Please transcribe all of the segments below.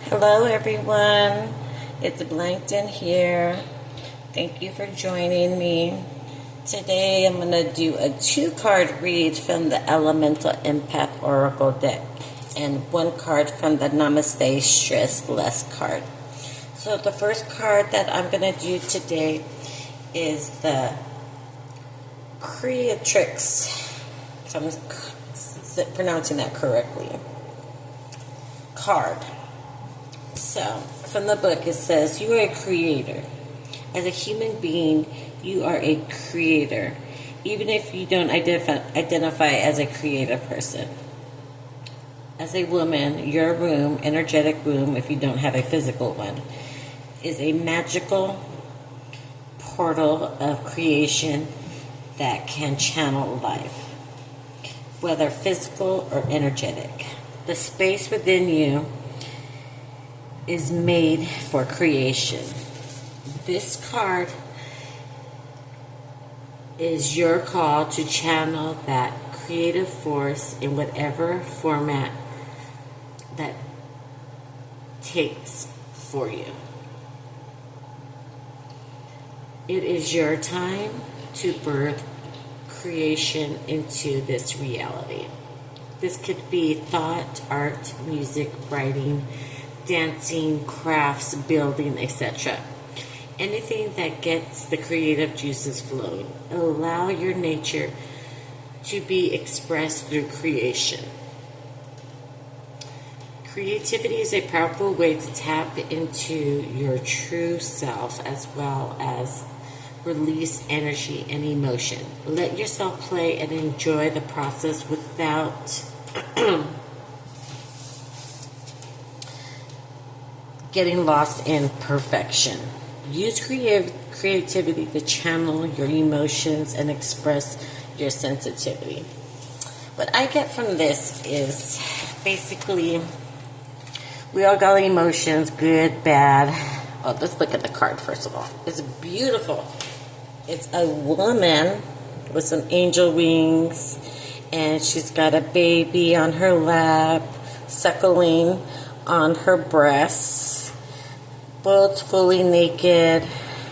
Hello everyone, it's Blankton here. Thank you for joining me. Today I'm going to do a 2-card read from the Elemental Empath Oracle deck and 1 card from the Namaste Stress Less card. So the first card that I'm going to do today is the Creatrix, if I'm pronouncing that correctly, card. So, from the book it says, you are a creator. As a human being, you are a creator, even if you don't identify as a creative person. As a woman, your womb, energetic womb, if you don't have a physical one, is a magical portal of creation that can channel life, whether physical or energetic. The space within you is made for creation. This card is your call to channel that creative force in whatever format that takes for you. It is your time to birth creation into this reality. This could be thought, art, music, writing, dancing, crafts, building, etc. Anything that gets the creative juices flowing. Allow your nature to be expressed through creation. Creativity is a powerful way to tap into your true self as well as release energy and emotion. Let yourself play and enjoy the process without getting lost in perfection. Use creativity to channel your emotions and express your sensitivity. What I get from this is basically we all got emotions, good, bad. Oh, let's look at the card first of all. It's beautiful. It's a woman with some angel wings, and she's got a baby on her lap, suckling on her breasts, both fully naked,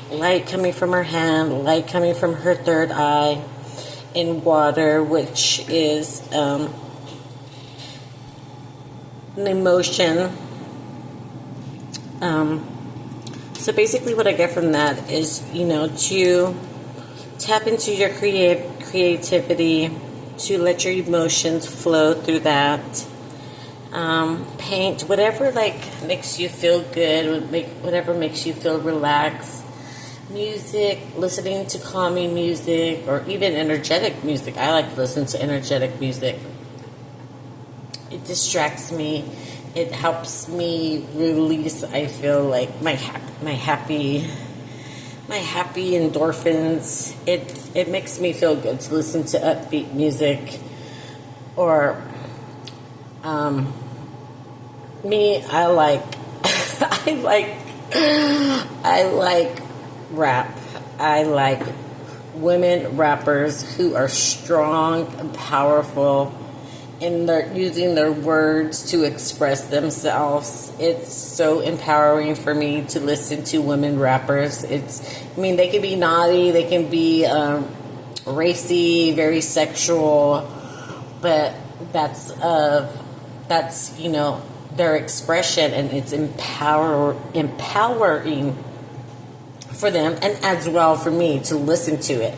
light coming from her hand, light coming from her third eye, in water, which is an emotion. So basically what I get from that is, to tap into your creativity, to let your emotions flow through that. Paint, whatever makes you feel good, whatever makes you feel relaxed. Music, listening to calming music, or even energetic music. I like to listen to energetic music. It distracts me. It helps me release, I feel like, my happy endorphins. It makes me feel good to listen to upbeat music. Or me, I like rap. I like women rappers who are strong and powerful, and they're using their words to express themselves. It's so empowering for me to listen to women rappers. They can be naughty, they can be racy, very sexual, but that's their expression, and it's empowering for them, and as well for me to listen to it.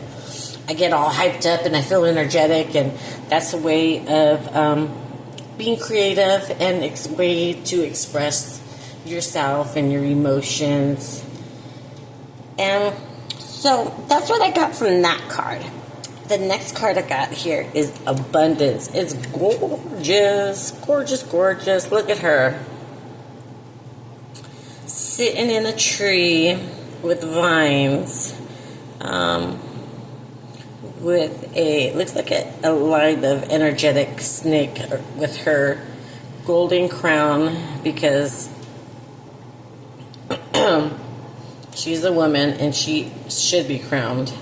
I get all hyped up and I feel energetic, and that's a way of being creative and a way to express yourself and your emotions. And so that's what I got from that card. The next card I got here is Abundance. It's gorgeous, gorgeous, gorgeous. Look at her. Sitting in a tree with vines. With looks like a line of energetic snake with her golden crown, because she's a woman and she should be crowned.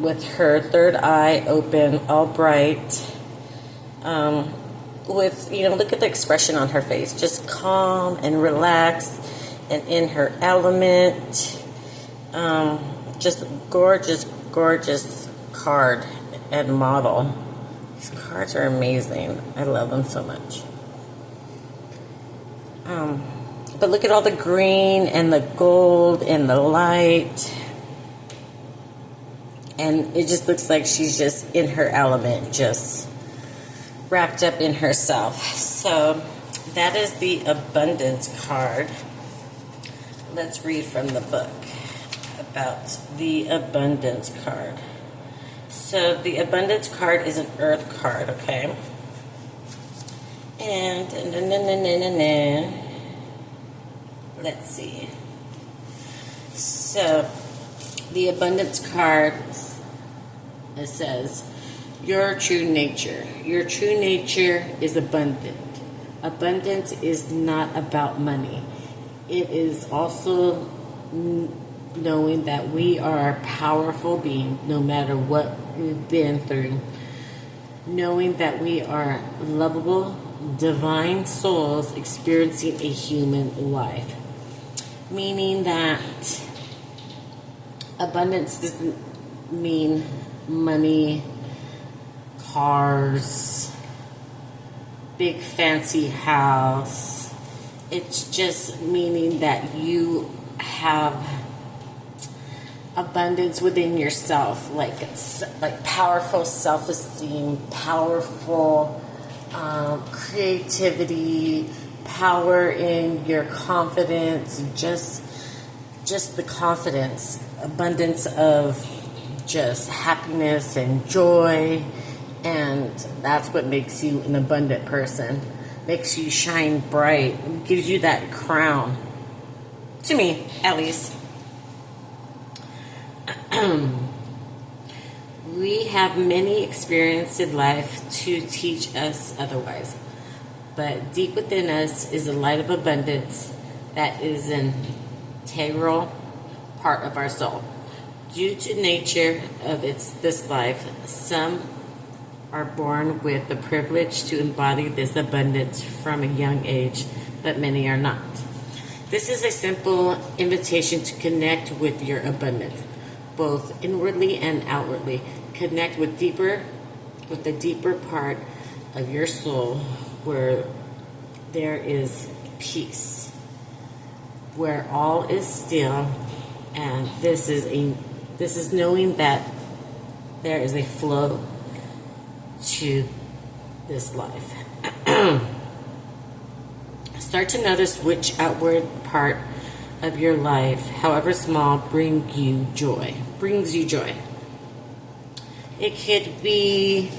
With her third eye open, all bright. with, look at the expression on her face. Just calm and relaxed and in her element. Just gorgeous, gorgeous card and model. These cards are amazing. I love them so much. But look at all the green and the gold and the light. And it just looks like she's just in her element, just wrapped up in herself. So that is the Abundance card. Let's read from the book about the Abundance card. So the Abundance card is an Earth card, okay? And let's see. So the Abundance card, it says, your true nature. Your true nature is abundant. Abundance is not about money. It is also knowing that we are a powerful being no matter what we've been through. Knowing that we are lovable, divine souls experiencing a human life. Meaning that abundance doesn't mean money, cars, big fancy house. It's just meaning that you have abundance within yourself, like powerful self-esteem, powerful creativity, power in your confidence, just the confidence, abundance of just happiness and joy, and that's what makes you an abundant person. Makes you shine bright, gives you that crown. To me, at least. We have many experiences in life to teach us otherwise. But deep within us is a light of abundance that is an integral part of our soul. Due to nature of this life, some are born with the privilege to embody this abundance from a young age, but many are not. This is a simple invitation to connect with your abundance, both inwardly and outwardly. Connect with the deeper part of your soul where there is peace, where all is still, and this is knowing that there is a flow to this life. Start to notice which outward part of your life, however small, brings you joy. It could be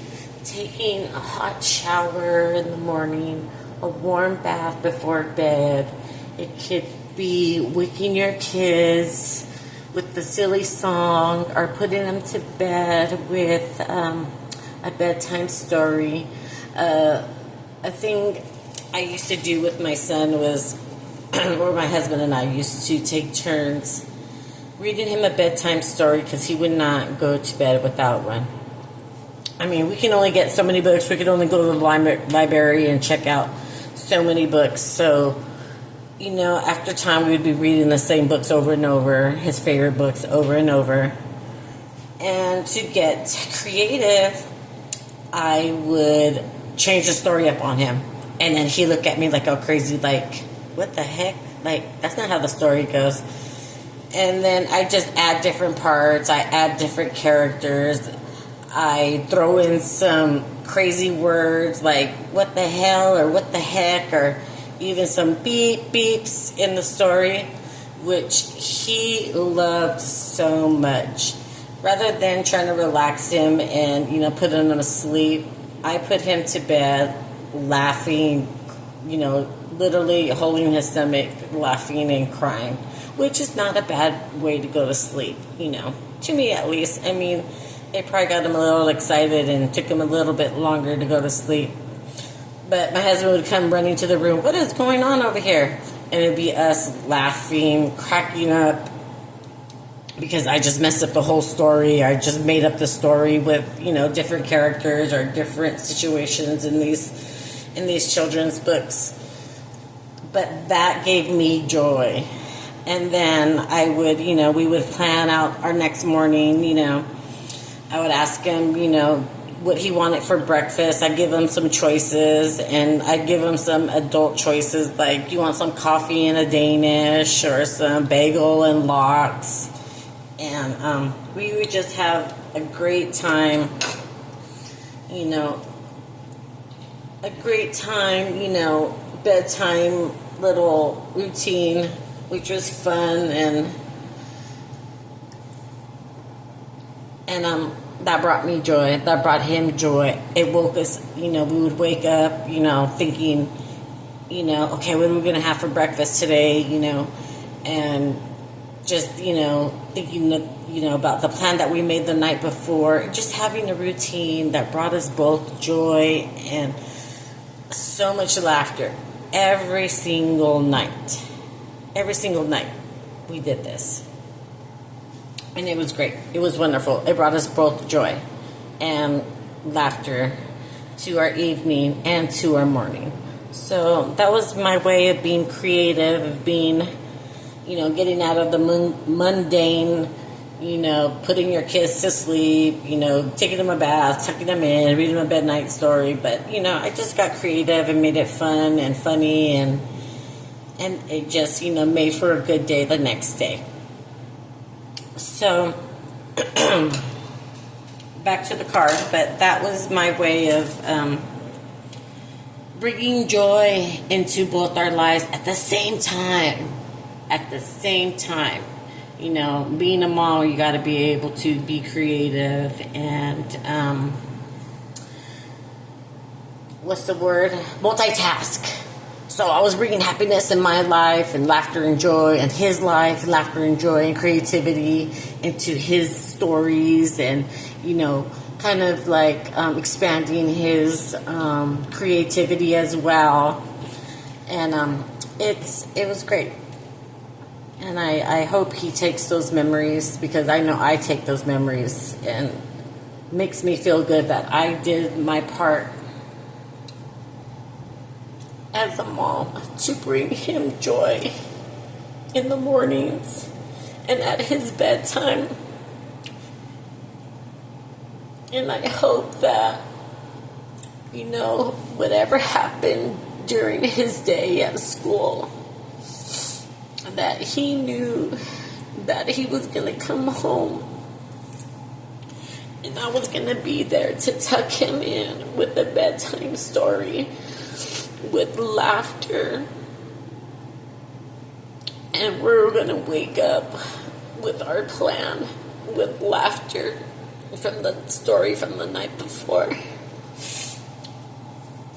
taking a hot shower in the morning, a warm bath before bed. It could be waking your kids with the silly song, or putting them to bed with a bedtime story. A thing I used to do with my son was, or my husband and I used to take turns reading him a bedtime story because he would not go to bed without one. I mean, we can only get so many books. We could only go to the library and check out so many books. So, after time, we would be reading the same books over and over, his favorite books over and over. And to get creative, I would change the story up on him. And then he'd look at me like all crazy, like, what the heck? Like, that's not how the story goes. And then I just add different parts. I add different characters. I throw in some crazy words like what the hell or what the heck, or even some beeps in the story, which he loved so much. Rather than trying to relax him and, put him to sleep, I put him to bed laughing, literally holding his stomach, laughing and crying, which is not a bad way to go to sleep, to me at least. I mean, it probably got him a little excited and took him a little bit longer to go to sleep. But my husband would come running to the room, what is going on over here? And it'd be us laughing, cracking up, because I just messed up the whole story. I just made up the story with, different characters or different situations in these. in these children's books. But that gave me joy. And then I would, we would plan out our next morning, I would ask him, what he wanted for breakfast. I'd give him some choices, and I'd give him some adult choices, like, you want some coffee and a Danish, or some bagel and lox. And we would just have a great time, bedtime little routine, which was fun, and that brought me joy. That brought him joy. It woke us, we would wake up, thinking, okay, what are we going to have for breakfast today, and just, thinking that, about the plan that we made the night before, just having a routine that brought us both joy and so much laughter. Every single night we did this. And it was great. It was wonderful. It brought us both joy and laughter to our evening and to our morning. So that was my way of being creative, of being, getting out of the mundane, putting your kids to sleep, taking them a bath, tucking them in, reading them a bednight story. But, I just got creative and made it fun and funny, and it just, made for a good day the next day. So, back to the card, but that was my way of bringing joy into both our lives at the same time. Being a mom, you got to be able to be creative and, multitask. So I was bringing happiness in my life, and laughter and joy in his life, laughter and joy and creativity into his stories, and, kind of like expanding his creativity as well. And it was great. And I hope he takes those memories, because I know I take those memories, and makes me feel good that I did my part as a mom to bring him joy in the mornings and at his bedtime. And I hope that, whatever happened during his day at school, that he knew that he was going to come home, and I was going to be there to tuck him in with a bedtime story, with laughter, and we're going to wake up with our plan, with laughter from the story from the night before.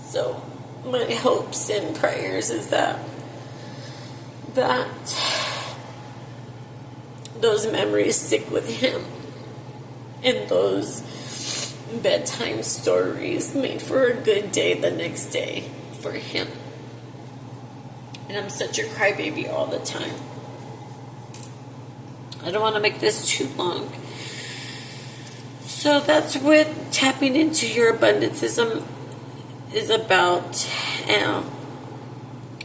So my hopes and prayers is that those memories stick with him, and those bedtime stories made for a good day the next day for him. And I'm such a crybaby all the time. I don't want to make this too long. So that's what tapping into your abundance is about. And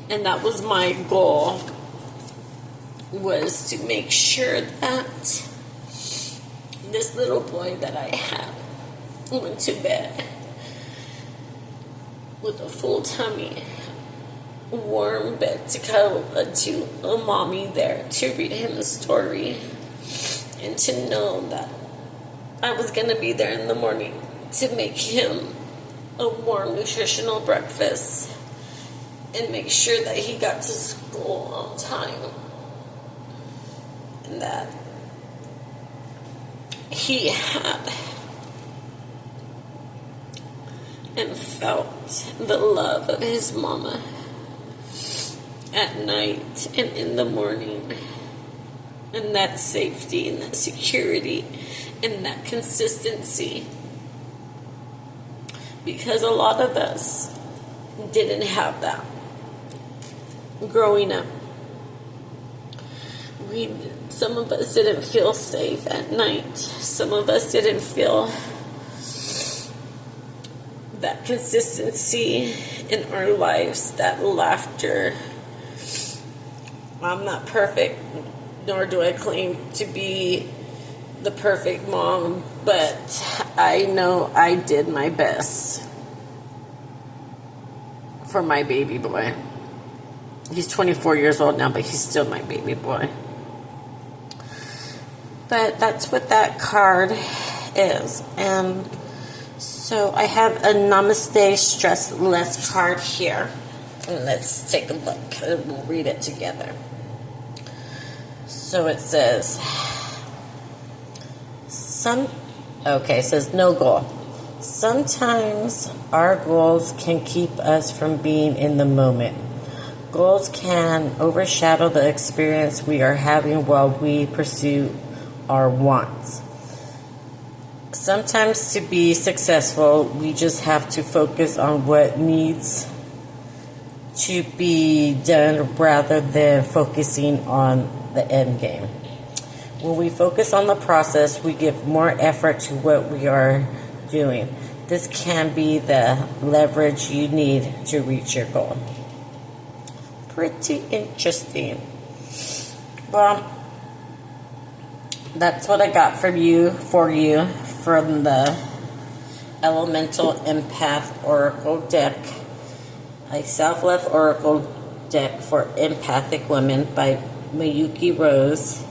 that was my goal, was to make sure that this little boy that I had went to bed with a full tummy, warm bed to cuddle to, a mommy there to read him a story, and to know that I was going to be there in the morning to make him a warm, nutritional breakfast and make sure that he got to school on time, and that he had and felt the love of his mama at night and in the morning, and that safety and that security and that consistency, because a lot of us didn't have that growing up. Some of us didn't feel safe at night. Some of us didn't feel that consistency in our lives, that laughter. I'm not perfect, nor do I claim to be the perfect mom, but I know I did my best for my baby boy. He's 24 years old now, but he's still my baby boy. But that's what that card is. And so I have a Namaste Stress Less card here. And let's take a look and we'll read it together. So it says, it says no goal. Sometimes our goals can keep us from being in the moment. Goals can overshadow the experience we are having while we pursue our wants. Sometimes to be successful, we just have to focus on what needs to be done rather than focusing on the end game. When we focus on the process, we give more effort to what we are doing. This can be the leverage you need to reach your goal. Pretty interesting. Well, that's what I got for you from the Elemental Empath Oracle deck, a self-love oracle deck for empathic women by Mayuki Rose.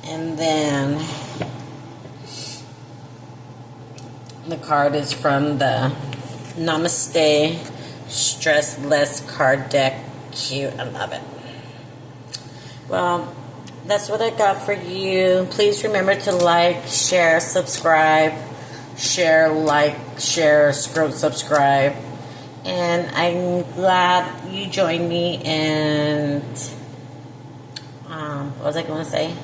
And then the card is from the Namaste Stress Less card deck. Cute, I love it. Well, that's what I got for you. Please remember to like, share, subscribe, subscribe. And I'm glad you joined me. And what was I going to say?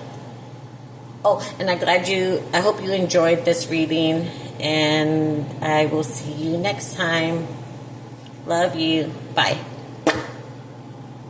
Oh, and I hope you enjoyed this reading. And I will see you next time. Love you. Bye.